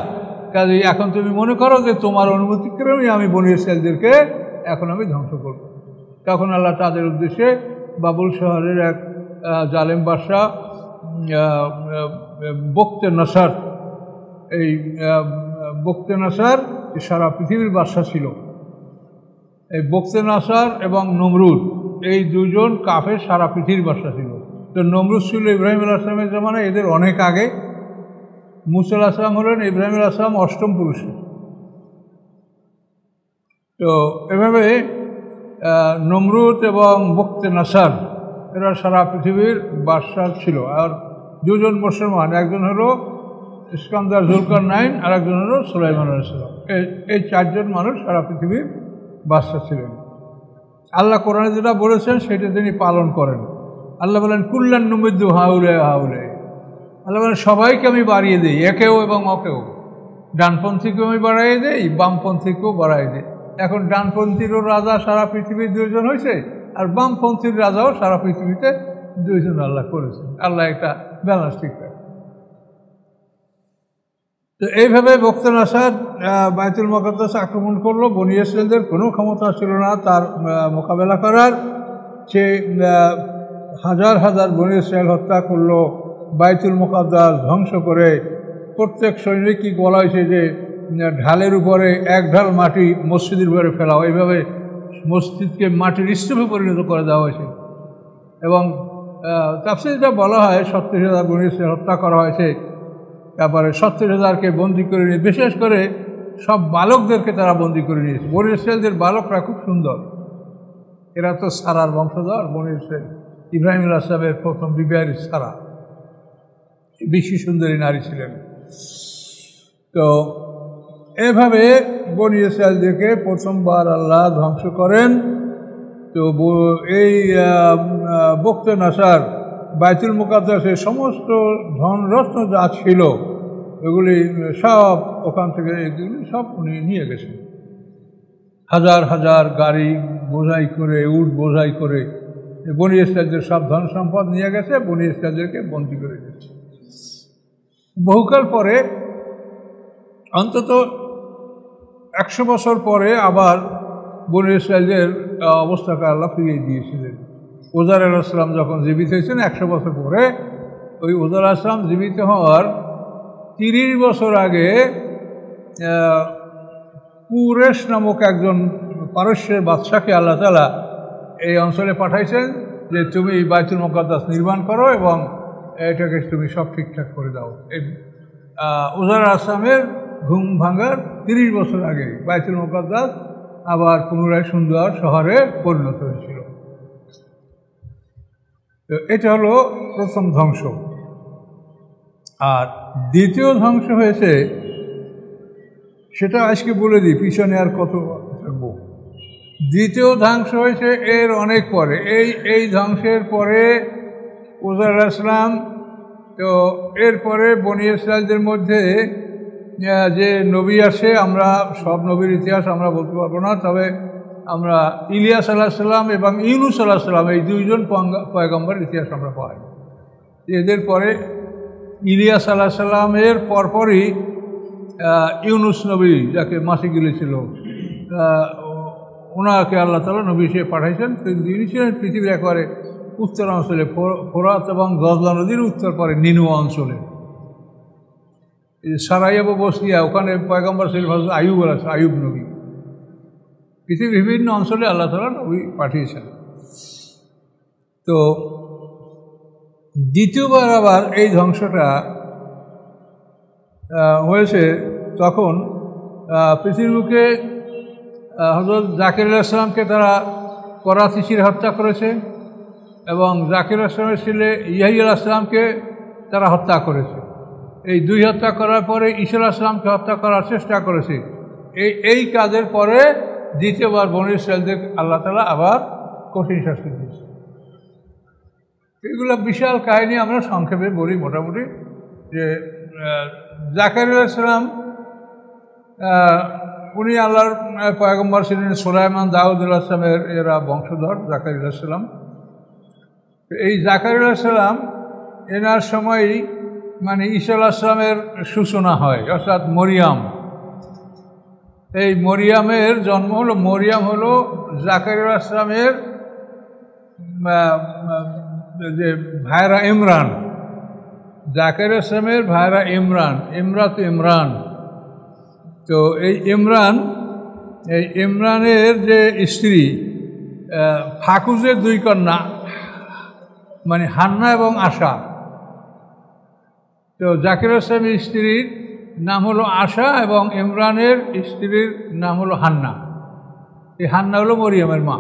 কাজে এখন তুমি মনে করো যে তোমার অনুমতিক্রমেই আমি বনী ইসরাঈলদেরকে এখন আমি ধ্বংস করব। তখন আল্লাহ তাদের উদ্দেশ্যে বাবুল শহরের এক জালেম বাদশা বক্তে নাসার, এই বক্তে নাসার সারা পৃথিবীর বাদশা ছিল। এই বক্তে নাসার এবং নমরুদ এই দুজন কাফের সারা পৃথিবীর বাদশা ছিল। তো নমরুদ ছিল ইব্রাহিম আলাইহিস সালামের জামানায়, এদের অনেক আগে। মুসা আলাইহিস সালাম হলেন ইব্রাহিম আলাইহিস সালাম অষ্টম পুরুষ। তো এভাবে নমরুদ এবং বক্তে নাসার এরা সারা পৃথিবীর বাদশা ছিল। আর দুজন মুসলমান, একজন হলো ইস্কান্দার জুলকারনাইন আর একজন হলো সুলাইমান আলাইহিস সালাম। এই চারজন মানুষ সারা পৃথিবীর বাদশা ছিলেন। আল্লাহ কোরআনে যেটা বলেছেন সেটা তিনি পালন করেন। আল্লাহ বলেন কুল্লান নুমিদ্দু হাউলে হাউলে, আল্লাহ বলেন সবাইকে আমি বাড়িয়ে দিই, একেও এবং অকেও, ডানপন্থীকেও আমি বাড়াইয়ে দিই, বামপন্থীকেও বাড়াইয়ে দিই। এখন ডানপন্থীরও রাজা সারা পৃথিবীর দুইজন হয়েছে, আর বামপন্থীর রাজাও সারা পৃথিবীতে দুইজন আল্লাহ করেছেন। আল্লাহ একটা ব্যালেন্স ঠিক রাখে। তো এইভাবে বক্তে নাসার বাইতুল মুকাদ্দাস আক্রমণ করলো। বনী ইসরাঈলদের কোনো ক্ষমতা ছিল না তার মোকাবেলা করার। সে হাজার হাজার বনী ইসরাঈল হত্যা করলো, বাইতুল মুকাদ্দাস ধ্বংস করে। প্রত্যেক সৈনিকই বলা হয়েছে যে ঢালের উপরে এক ঢাল মাটি মসজিদের উপরে ফেলাও, এইভাবে মসজিদকে মাটির স্তূপে পরিণত করে দেওয়া হয়েছে। এবং তাফসীরে যেটা বলা হয় 70,000 বনী ইসরাঈল হত্যা করা হয়েছে। তারপরে 70,000কে বন্দি করে নিয়ে, বিশেষ করে সব বালকদেরকে তারা বন্দি করে নিয়েছে। বনী ইসরাঈলদের বালকরা খুব সুন্দর, এরা তো সারার বংশধর। বনী ইসরাঈল ইব্রাহিম আলাইহিস সালামের প্রথম বিবাহের সারা বেশি সুন্দরী নারী ছিলেন। তো এভাবে বনী ইসরাঈলদেরকে প্রথমবার আল্লাহ ধ্বংস করেন। তো এই বক্তে নাসার বাইতুল মুকাদ্দাসের সমস্ত ধনরত্ন যা ছিল এগুলি সব ওখান থেকে এগুলি সব উনি নিয়ে গেছেন। হাজার হাজার গাড়ি বোঝাই করে, উট বোঝাই করে বনী ইসরাঈলদের সব ধন সম্পদ নিয়ে গেছে, বনী ইসরাঈলদেরকে বন্দী করে গেছে। বহুকাল পরে, অন্তত 100 বছর পরে আবার বনী ইসরাঈলদের অবস্থাকে আল্লাহ ফিরিয়ে দিয়েছিলেন। উজার আলাইহিস সালাম যখন জীবিত হয়েছেন 100 বছর পরে, ওই উজার আলাইহিস সালাম জীবিত হওয়ার 30 বছর আগে কুরেশ নামক একজন পারস্যের বাদশাকে আল্লাহ তাআলা এই অঞ্চলে পাঠাইছেন যে তুমি বাইতুল মুকাদ্দাস নির্মাণ করো এবং এটাকে তুমি সব ঠিকঠাক করে দাও। এই উজার আলাইহিস সালামের ঘুম ভাঙার 30 বছর আগে বাইতুল মুকাদ্দাস আবার পুনরায় সুন্দর শহরে পরিণত হয়েছিল। তো এটা হলো প্রথম ধ্বংস। আর দ্বিতীয় ধ্বংস হয়েছে, সেটা আজকে বলে দিই, পিছনে আর কত থাকবো। দ্বিতীয় ধ্বংস হয়েছে এর অনেক পরে। এই ধ্বংসের পরে উজার আলাইহিস সালাম, তো এরপরে বনী ইসরাঈলদের মধ্যে যে নবী আসে, আমরা সব নবীর ইতিহাস আমরা বলতে পারবো না, তবে আমরা ইলিয়াস আলাইহিস সালাম এবং ইউনুস আলাইহিস সালাম এই দুইজন পয়গম্বরের ইতিহাস আমরা পাই। এদের পরে ইলিয়াস আলাইহিস সালামের পরপরই ইউনুস নবী, যাকে মাছি গিলেছিল, ওনাকে আল্লাহ তাআলা নবী হিসেবে পাঠাইছেন। তিনি ছিলেন পৃথিবীর একেবারে উত্তর অঞ্চলে, ফোরাত এবং দজলা নদীর উত্তর পরে নিনুয়া অঞ্চলে, সারাইয়াবো বসনিয়া, ওখানে পয়গম্বর ছিলেন হযরত আইয়ুব নবী। পৃথিবীর বিভিন্ন অঞ্চলে আল্লাহ তাআলা নবী পাঠিয়েছেন। তো দ্বিতীয়বার আবার এই ধ্বংসটা হয়েছে তখন পৃথিবীর বুকে হযরত জাকির আলাইহিস সালামকে তারা করাচি ছিঁড়ে হত্যা করেছে এবং জাকির আলাইহিস সালামের ছেলে ইয়াহইয়া আলাইহিস সালামকে তারা হত্যা করেছে। এই দুই হত্যা করার পরে ঈসা আলাইহিস সালামকে হত্যা করার চেষ্টা করেছে। এই কাজের পরে দ্বিতীয়বার বনী ইসরাঈলদের আল্লাহ তাআলা আবার কঠিন শাস্তি দিয়েছে। এগুলো বিশাল কাহিনী, আমরা সংক্ষেপে বলি মোটামুটি। যে জাকারিয়া আলাইহিস সালাম উনি আল্লাহর পয়গম্বর ছিলেন, সুলাইমান, দাউদ আলাইহিস সালামের এরা বংশধর জাকারিয়া আলাইহিস সালাম। এই জাকারিয়া আলাইহিস সালাম এনার সময়ই মানে ঈসা আলাইহিস সালামের সূচনা হয়, অর্থাৎ মরিয়াম। এই মরিয়ামের জন্ম হলো, মরিয়াম হলো জাকারিয়া আলাইহিস সালামের যে ভাইরা ইমরান, জাকারিয়া আলাইহিস সালামের ভাইরা ইমরান। তো এই ইমরানের যে স্ত্রী ফাকুজের দুই কন্যা, মানে হান্না এবং আশা। তো জাকির আলাইহিস সালামের স্ত্রীর নাম হলো আশা এবং ইমরানের স্ত্রীর নাম হলো হান্না। এই হান্না হলো মরিয়মের মা।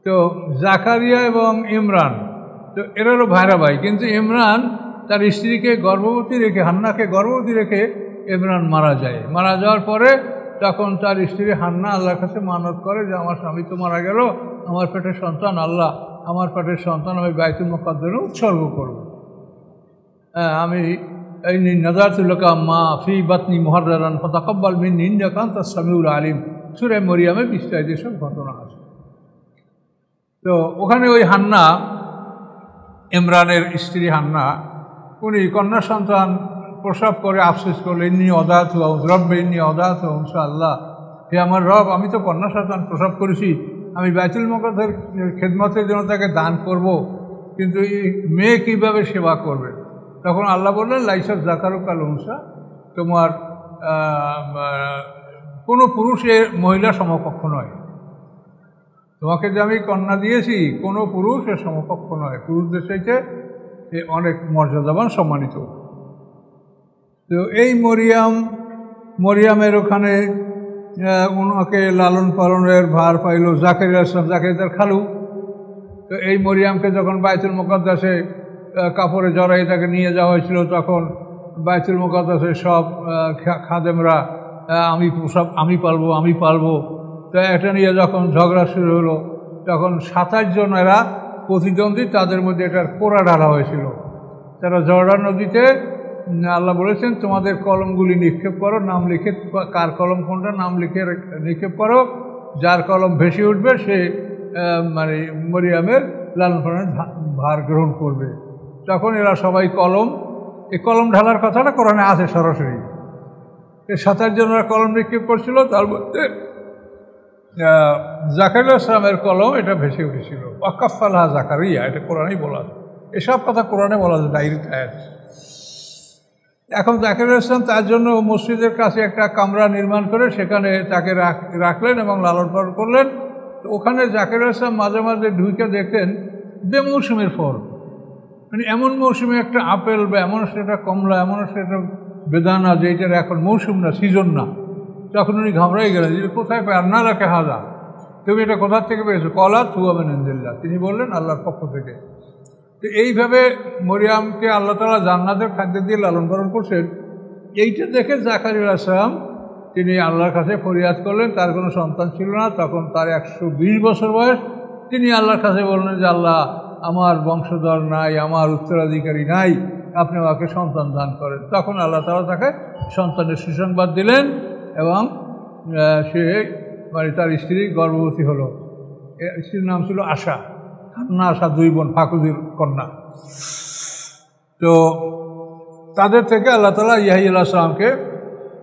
তো জাকারিয়া এবং ইমরান, তো এরা হলো ভাইরা ভাই। কিন্তু ইমরান তার স্ত্রীকে গর্ভবতী রেখে, হান্নাকে গর্ভবতী রেখে ইমরান মারা যায়। মারা যাওয়ার পরে তখন তার স্ত্রী হান্না আল্লাহর কাছে মানত করে যে আমার স্বামী তো মারা গেল, আমার পেটের সন্তান, আল্লাহ আমার পেটের সন্তান আমি বাইতুল মুকাদ্দাসে উৎসর্গ করব। আমি এই নাযারতু লাকা মা ফি বাতনি মুহাররারান ফাতাকাব্বাল মিন্নি ইন্নাকা আনতাস সামিউল আলিম, সূরা মরিয়মের বিস্তারিত সব ঘটনা আছে। তো ওখানে ওই হান্না, ইমরানের স্ত্রী হান্না, উনি কন্যা সন্তান প্রসব করে আফসোস করলেন, ইন্নী অদাতু রব্বে ইন্নী অদাতু ইনশাআল্লাহ, হে আমার রব, আমি তো কন্যা সন্তান প্রসব করেছি, আমি বাইতুল মুকাদ্দাসের খেদমতের জন্য তাকে দান করব, কিন্তু এই মেয়ে কীভাবে সেবা করবে? তখন আল্লাহ বললেন লাইসা যাকারু কাল উনসা, তোমার কোনো পুরুষের মহিলা সমকক্ষ নয়। তোমাকে যে আমি কন্যা দিয়েছি কোনো পুরুষের সমকক্ষ নয়, পুরুষদের চাইতে অনেক মর্যাদাবান, সম্মানিত। তো এই মরিয়ামের ওখানে ওনাকে লালন পালনের ভার পাইল জাকারিয়া আলাইহিস সালাম, জাকারিয়া তার খালু। তো এই মরিয়ামকে যখন বাইতুল মুকাদ্দাসে কাপড়ে জড়াই তাকে নিয়ে যাওয়া হয়েছিল, তখন বাইতুল মুকাদ্দাসের সব খাদেমরা আমি পালবো। তো এটা নিয়ে যখন ঝগড়া শুরু হলো, তখন 27 জন এরা প্রতিদ্বন্দ্বী, তাদের মধ্যে এটার কোড়া ঢালা হয়েছিল। তারা জর্ডান নদীতে, আল্লাহ বলেছেন তোমাদের কলমগুলি নিক্ষেপ করো, নাম লিখে, কার কলম কোনটা নাম লিখে নিক্ষেপ করো, যার কলম ভেসে উঠবে সে মানে মরিয়ামের লালন পালনের ভার গ্রহণ করবে। তখন এরা সবাই এই কলম ঢালার কথাটা কোরআনে আছে সরাসরি। এই 27 জনেরা কলম নিক্ষেপ করছিল, তার মধ্যে জাকারিয়া আলাইহিস সালামের কলম এটা ভেসে উঠেছিল। ওয়াকাফালাহা জাকারিয়া, এটা কোরআনেই বলা আছে, এসব কথা কোরআনে বলা আছে, ডাইরেক্ট আয়াত। এখন জাকারিয়া আলাইহিস সালাম তার জন্য মসজিদের কাছে একটা কামরা নির্মাণ করে সেখানে তাকে রাখলেন এবং লালন পালন করলেন। তো ওখানে জাকারিয়া আলাইহিস সালাম মাঝে মাঝে ঢুকে দেখতেন বেমৌসুমের ফল, মানে এমন মৌসুমে একটা আপেল বা এমন সেটা কমলা, এমন সেটা বেদানা, যে এটার এখন মৌসুম না, সিজন না। তখন উনি ঘাবড়াই গেলেন যে কোথায় পায়, আন্না লাকা হাযা, তুমি এটা কোথার থেকে পেয়েছো? ক্বালাত হুয়া মিন ইনদিল্লাহ, তিনি বললেন আল্লাহর পক্ষ থেকে। তো এইভাবে মরিয়ামকে আল্লাহ তাআলা জান্নাতের খাদ্য দিয়ে লালন পালন করছেন। এইটা দেখে জাকারিয়া আলাইহিস সালাম তিনি আল্লাহর কাছে ফরিয়াদ করলেন, তার কোনো সন্তান ছিল না। তখন তার 120 বছর বয়স। তিনি আল্লাহর কাছে বললেন যে আল্লাহ, আমার বংশধর নাই, আমার উত্তরাধিকারী নাই, আপনি আমাকে সন্তান দান করেন। তখন আল্লাহ তাআলা তাকে সন্তানের সুসংবাদ দিলেন এবং সে মানে তার স্ত্রী গর্ভবতী হলো। স্ত্রীর নাম ছিল আশা, হান্না আশা, 2 বোন, ফাকুদের কন্যা। তো তাদের থেকে আল্লাহ তাআলা ইয়াহইয়া আলাইহিস সালামকে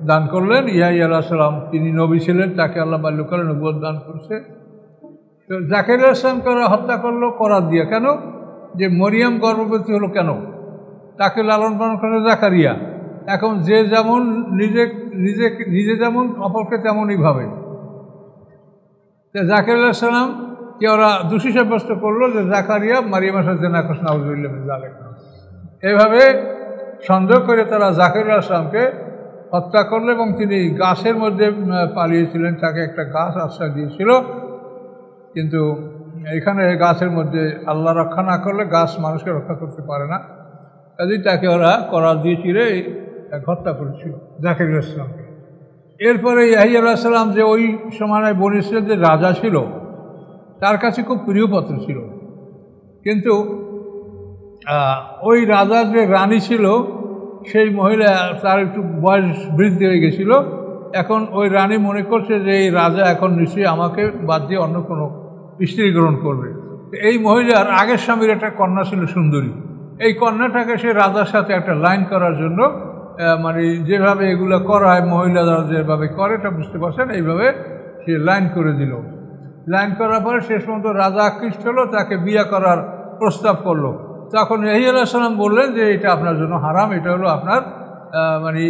দান করলেন। ইয়াহিয়া আলাইহিস সালাম তিনি নবী ছিলেন, তাকে আল্লাহ বাল্যকালে নবুয়ত দান করছে। তো জাকারিয়া আলাইহিস সালামকে ওরা হত্যা করলো করাত দিয়ে। কেন? যে মরিয়ম গর্ভবতী হলো কেন? তাকে লালন পালন করে জাকারিয়া। এখন যে যেমন নিজে যেমন অপরকে তেমনই ভাবে। জাকারিয়া আলাইহিস সালামকে ওরা দোষী সাব্যস্ত করলো যে জাকারিয়া মারিয়ামের সাথে জেনা করছে, নাউযুবিল্লাহ মিন যালিক। এইভাবে সন্দেহ করে তারা জাকারিয়া আলাইহিস সালামকে হত্যা করলো এবং তিনি গাছের মধ্যে পালিয়েছিলেন। তাকে একটা গাছ আশ্রয় দিয়েছিল, কিন্তু এখানে গাছের মধ্যে আল্লাহ রক্ষা না করলে গাছ মানুষকে রক্ষা করতে পারে না, কাজেই তাকে ওরা করাল দিয়ে চিরে হত্যা করেছিল জাকারিয়া আলাইহিস সালামকে। এরপরে ইয়াহিয়া আলাইহিস সালাম যে ওই সময় বনী ইসরাইলের যে রাজা ছিল তার কাছে খুব প্রিয় পাত্র ছিল, কিন্তু ওই রাজার যে রানী ছিল সেই মহিলা তার একটু বয়স বৃদ্ধি হয়ে গেছিল। এখন ওই রানী মনে করছে যে এই রাজা এখন নিশ্চয়ই আমাকে বাদ দিয়ে অন্য কোনো স্ত্রী গ্রহণ করবে। এই মহিলার আগের স্বামীর একটা কন্যা ছিল সুন্দরী। এই কন্যাটাকে সে রাজার সাথে একটা লাইন করার জন্য মানে যেভাবে এগুলো করা হয় মহিলারা যেভাবে করে এটা বুঝতে পারছেন, এইভাবে সে লাইন করে দিল। লাইন করার পরে শেষ পর্যন্ত রাজা আকৃষ্ট হলো, তাকে বিয়ে করার প্রস্তাব করলো। তখন ইয়াহিয়া আলাইহিস সালাম বললেন যে এটা আপনার জন্য হারাম, এটা হলো আপনার মানে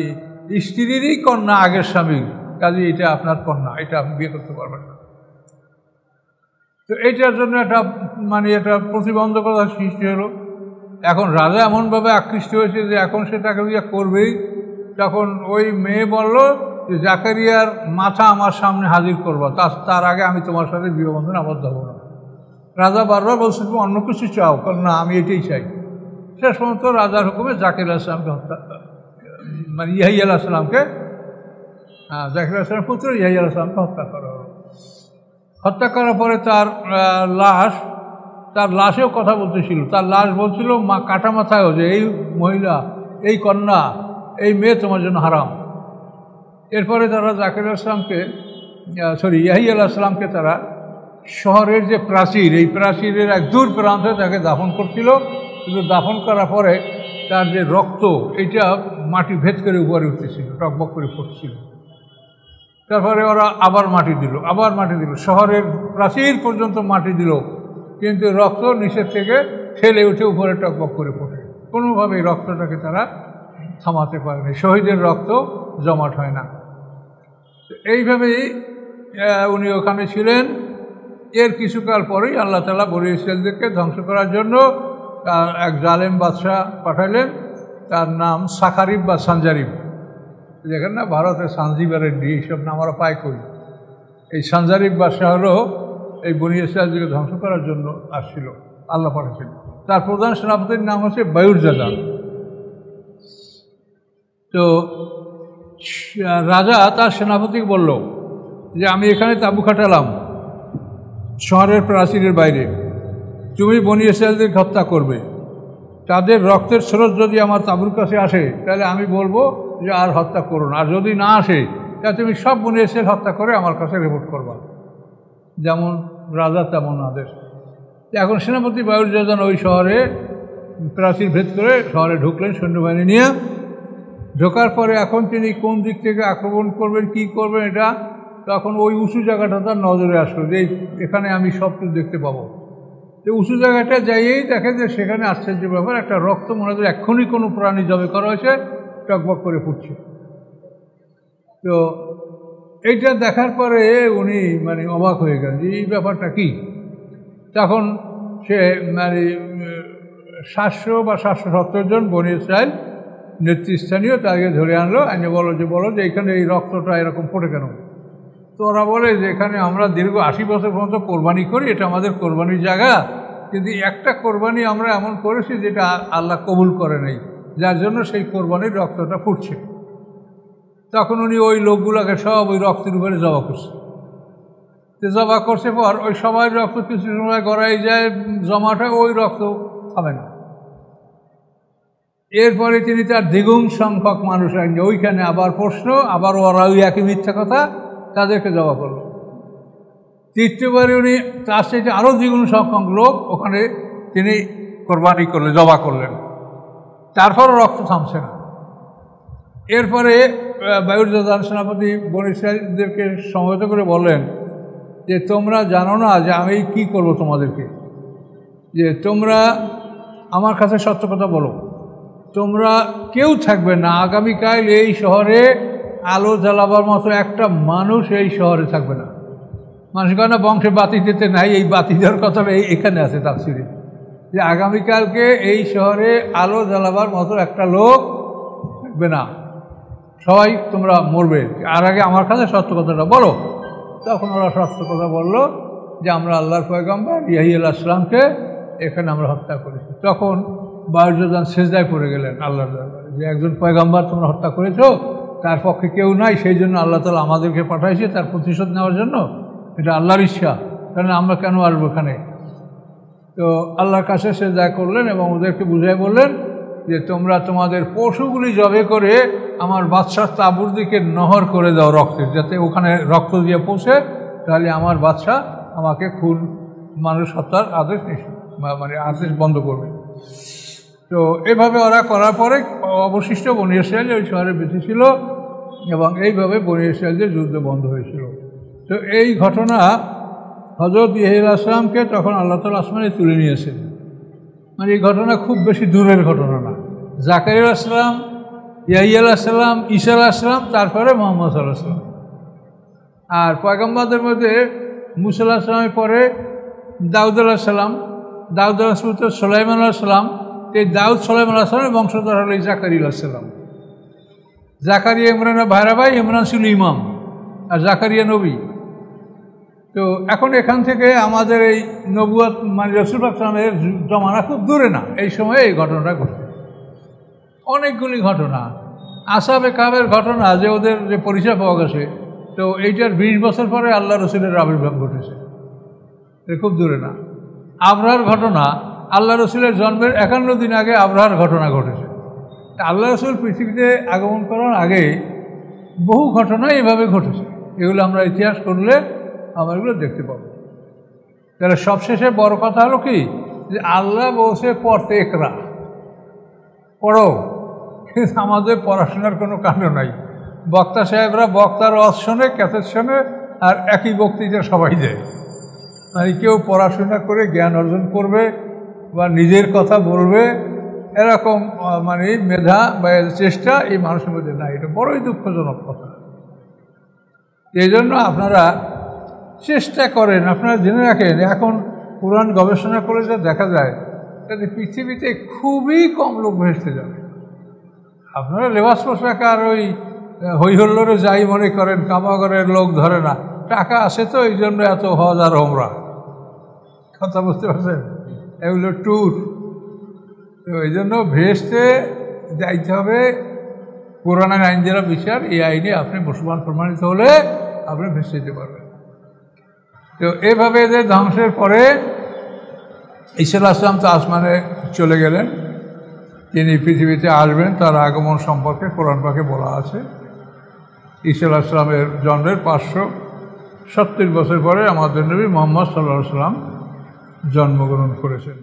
স্ত্রীরই কন্যা আগের স্বামীর, কাজে এটা আপনার কন্যা, এটা আপনি বিয়ে করতে পারবেন না। তো এইটার জন্য একটা মানে এটা প্রতিবন্ধকতা সৃষ্টি হলো। এখন রাজা এমনভাবে আকৃষ্ট হয়েছে যে এখন সে তাকে বিয়ে করবেই। তখন ওই মেয়ে বলল যে জাকারিয়ার মাথা আমার সামনে হাজির করবো, তার আগে আমি তোমার সাথে বিবাহ বন্ধনে আবদ্ধ হব না। রাজা বারবার বলছে তুমি অন্য কিছু চাও, কারণ না আমি এটাই চাই। শেষ পর্যন্ত রাজার হুকুমে জাকারিয়া আলাইহিস সালামকে মানে ইয়াহিয়া আলাইহিস সালামকে জাকারিয়া আলাইহিস সালামের পুত্র ইয়াহিয়া আলাইহিস সালামকে হত্যা করা হলো। হত্যা করার পরে তার লাশেও কথা বলতেছিল। তার লাশ বলছিল মা কাটা মাথায়ও যে এই মহিলা, এই কন্যা, এই মেয়ে তোমার জন্য হারাম। এরপরে তারা জাকারিয়া আলাইহিস সালামকে ইয়াহিয়া আলাইহিস সালামকে তারা শহরের যে প্রাচীর, এই প্রাচীরের এক দূর প্রান্তে তাকে দাফন করছিল। কিন্তু দাফন করার পরে তার যে রক্ত এইটা মাটি ভেদ করে উপরে উঠতেছিল, টকবক করে ফুটছিল। তারপরে ওরা আবার মাটি দিল, শহরের প্রাচীর পর্যন্ত মাটি দিল, কিন্তু রক্ত নিচের থেকে ঠেলে উঠে উপরে টকবক করে ফোটে। কোনোভাবে এই রক্তটাকে তারা থামাতে পারেনি, শহীদের রক্ত জমাট হয় না। এইভাবেই উনি ওখানে ছিলেন। এর কিছুকাল পরেই আল্লাহ তাআলা বনী ইসরাইলদেরকে ধ্বংস করার জন্য এক জালেম বাদশাহ পাঠালেন, তার নাম সাখারিব বা সানজারিব। দেখেন না ভারতের সানজিবারের ডি, এইসব নাম আমরা পাই করি। এই সানজারিব বাদশাহ হলো এই বনী ইসরাইলদেরকে ধ্বংস করার জন্য আসছিল, আল্লাহ পাঠাচ্ছেন। তার প্রধান সেনাপতির নাম হচ্ছে বায়ুরজাদান। তো রাজা তার সেনাপতিকে বলল যে আমি এখানে তাঁবু খাটালাম শহরের প্রাচীরের বাইরে, তুমি বনী ইসরাইলদেরকে হত্যা করবে। তাদের রক্তের স্রোত যদি আমার তাঁবুর কাছে আসে তাহলে আমি বলবো যে আর হত্যা করো না, আর যদি না আসে তাহলে তুমি সব বনী ইসরাইল হত্যা করে আমার কাছে রিপোর্ট করবা। যেমন রাজা তেমন আদেশ। এখন সেনাপতি বায়ুরজাদান ওই শহরে প্রাচীর ভেদ করে শহরে ঢুকলেন সৈন্যবাহিনী নিয়ে। ঢোকার পরে এখন তিনি কোন দিক থেকে আক্রমণ করবেন, কি করবেন, এটা তখন ওই উঁচু জায়গাটা তার নজরে আসলো যে এখানে আমি সব কিছু দেখতে পাবো। তো উঁচু জায়গাটা যাইয়েই দেখে যে সেখানে আশ্চর্য ব্যাপার, একটা রক্ত মনে হয় এক্ষুনি কোনো প্রাণী জবে করা হয়েছে, টকবক করে ফুটছে। তো এইটা দেখার পরে উনি মানে অবাক হয়ে গেলেন যে এই ব্যাপারটা কি। তখন সে মানে 700 বা 770 জন বনী ইসরাইল নেতৃস্থানীয় তাকে ধরে আনলো, এনে বলো যে এখানে এই রক্তটা এরকম ফোটে কেন। তো ওরা বলে যে এখানে আমরা দীর্ঘ 80 বছর পর্যন্ত কোরবানি করি, এটা আমাদের কোরবানির জায়গা, কিন্তু একটা কোরবানি আমরা এমন করেছি যেটা আল্লাহ কবুল করে নাই, যার জন্য সেই কোরবানির রক্তটা ফুটছে। তখন উনি ওই লোকগুলোকে সব ওই রক্তের উপরে জবা করছে। তো জবা করছে পর ওই সবাই রক্ত কিছু সময় গড়াই যায়, জমাটা ওই রক্ত হবে না। এরপরে তিনি তার দ্বিগুণ সংখ্যক মানুষ আনছে, ওইখানে আবার প্রশ্ন, আবার ওরা ওই একই মিথ্যা কথা, তাদেরকে জবা করল। তৃতীয়বারে উনি তার সাথে আরও দ্বিগুণ সংখ্যক লোক ওখানে তিনি কোরবানি করলেন, জবা করলেন। তারপরও রক্ত থামছে না। এরপরে বায়ুর্জাদান সেনাপতি বনী ইসরাঈলদেরকে সমবেত করে বললেন যে তোমরা জানো না যে আমি কি করব তোমাদেরকে, যে তোমরা আমার কাছে সত্য কথা বলো, তোমরা কেউ থাকবে না আগামীকাল এই শহরে আলো জ্বালাবার মতো একটা মানুষ এই শহরে থাকবে না। মানুষ কেন বংশে বাতি দিতে নাই, এই বাতি দেওয়ার কথাটা এখানে আছে তাফসীরে, যে আগামীকালকে এই শহরে আলো জ্বালাবার মতো একটা লোক থাকবে না, সবাই তোমরা মরবে, আর আগে আমার কাছে সত্য কথাটা বলো। তখন ওরা সত্য কথা বলল যে আমরা আল্লাহর পয়গম্বর ইয়াহিয়া আলাইহিস সালামকে এখানে আমরা হত্যা করেছি। তখন বায়ুর্জাদান সেজদায় পড়ে গেলেন আল্লাহর দরবারে, যে একজন পয়গম্বর তোমরা হত্যা করেছো, তার পক্ষে কেউ নাই, সেই জন্য আল্লাহ তাআলা আমাদেরকে পাঠাইছে তার প্রতিশোধ নেওয়ার জন্য, এটা আল্লাহর ইচ্ছা, কারণ আমরা কেন আসবো এখানে। তো আল্লাহর কাছে সেজদা করলেন এবং ওদেরকে বুঝাই বললেন যে তোমরা তোমাদের পশুগুলি জবে করে আমার বাদশার তাঁবুর দিকে নহর করে দাও রক্তের, যাতে ওখানে রক্ত দিয়ে পৌঁছে, তাহলে আমার বাদশা আমাকে খুন মানুষ হত্যার আদেশ মানে আদেশ বন্ধ করবে। তো এভাবে ওরা করার পরে অবশিষ্ট বনী ইসরাঈল ওই শহরে বেঁচে ছিল এবং এইভাবে বনী ইসরাঈলদের যুদ্ধ বন্ধ হয়েছিল। তো এই ঘটনা হযরত ইয়াহিয়া আলাইহিস সালামকে তখন আল্লাহ তাআলা আসমানে তুলে নিয়েছেন। মানে এই ঘটনা খুব বেশি দূরের ঘটনা না। জাকারিয়া আলাইহিস সালাম, ইয়াহিয়া আলাইহিস সালাম, ঈসা আলাইহিস সালাম, তারপরে মুহাম্মদ সাল্লাল্লাহু আলাইহি ওয়াসাল্লাম। আর পয়গম্বরদের মধ্যে মূসা আলাইহিস সালামের পরে দাউদ আলাইহিস সালাম, দাউদ আলাইহিস পুত্র সুলাইমান আলাইহিস সালাম। এই দাউদ সুলাইমান আলাইহিস সালামের বংশধর হল জাকারিয়া আলাইহিস সালাম। জাকারিয়া ইমরানের ভাইরা ভাই, ইমরান ছিল ইমাম আর জাকারিয়া নবী। তো এখন এখান থেকে আমাদের এই নবুয়ত মানে রাসূল পাক সাল্লাল্লাহু আলাইহি ওয়াসাল্লামের জমানা খুব দূরে না, এই সময়ে এই ঘটনাটা ঘটে। অনেকগুলি ঘটনা, আসহাবে কাহফের ঘটনা, যে ওদের যে পরিচয় পাওয়া গেছে, তো এইটার 20 বছর পরে আল্লাহ রসুলের আবির্ভাব ঘটেছে, এটা খুব দূরে না। আবরার ঘটনা, আল্লাহ রসুলের জন্মের 51 দিন আগে আবরার ঘটনা ঘটেছে। আল্লাহ রসুল পৃথিবীতে আগমন করার আগে বহু ঘটনা এভাবে ঘটেছে, এগুলো আমরা ইতিহাস করলে আমরা এগুলো দেখতে পাবো। তাহলে সবশেষে বড় কথা হলো কি, যে আল্লাহ বলছে পড়তে একরা, পড়ো, কিন্তু আমাদের পড়াশোনার কোনো কাণ্ড নাই। বক্তা সাহেবরা বক্তার ওয়াজ শোনে, ক্যাসেট শোনে, আর একই বক্তৃতা সবাই দেয়। মানে কেউ পড়াশোনা করে জ্ঞান অর্জন করবে বা নিজের কথা বলবে, এরকম মানে মেধা বা চেষ্টা এই মানুষের মধ্যে নাই। এটা বড়ই দুঃখজনক কথা। এই জন্য আপনারা চেষ্টা করেন, আপনারা জেনে রাখেন, এখন কোরআন গবেষণা করে যা দেখা যায়, তাতে পৃথিবীতে খুবই কম লোক ভেসতে যাবে। আপনারা লেবাস পোশাক আর ওই হৈহল্লোরে যাই মনে করেন, কামাগরের লোক ধরে না, টাকা আছে তো এই জন্য এত হজ আর ওমরা, কথা বুঝতে পারছেন, এগুলো ট্যুর। তো এই জন্য ভেসতে যাইতে হবে কোরআনের আইন যারা বিচার, এই আইনে আপনি মুসলমান প্রমাণিত হলে আপনি ভেসে যেতে পারবেন। তো এইভাবে যে ধ্বংসের পরে ঈসা আলাইহিস সালাম তো আসমানে চলে গেলেন, তিনি পৃথিবীতে আসবেন, তার আগমন সম্পর্কে কোরআন পাকে বলা আছে। ঈসা আলাইহিস সালামের জন্মের 570 বছর পরে আমাদের নবী মুহাম্মদ সাল্লাল্লাহু আলাইহি ওয়াসাল্লাম জন্মগ্রহণ করেছেন।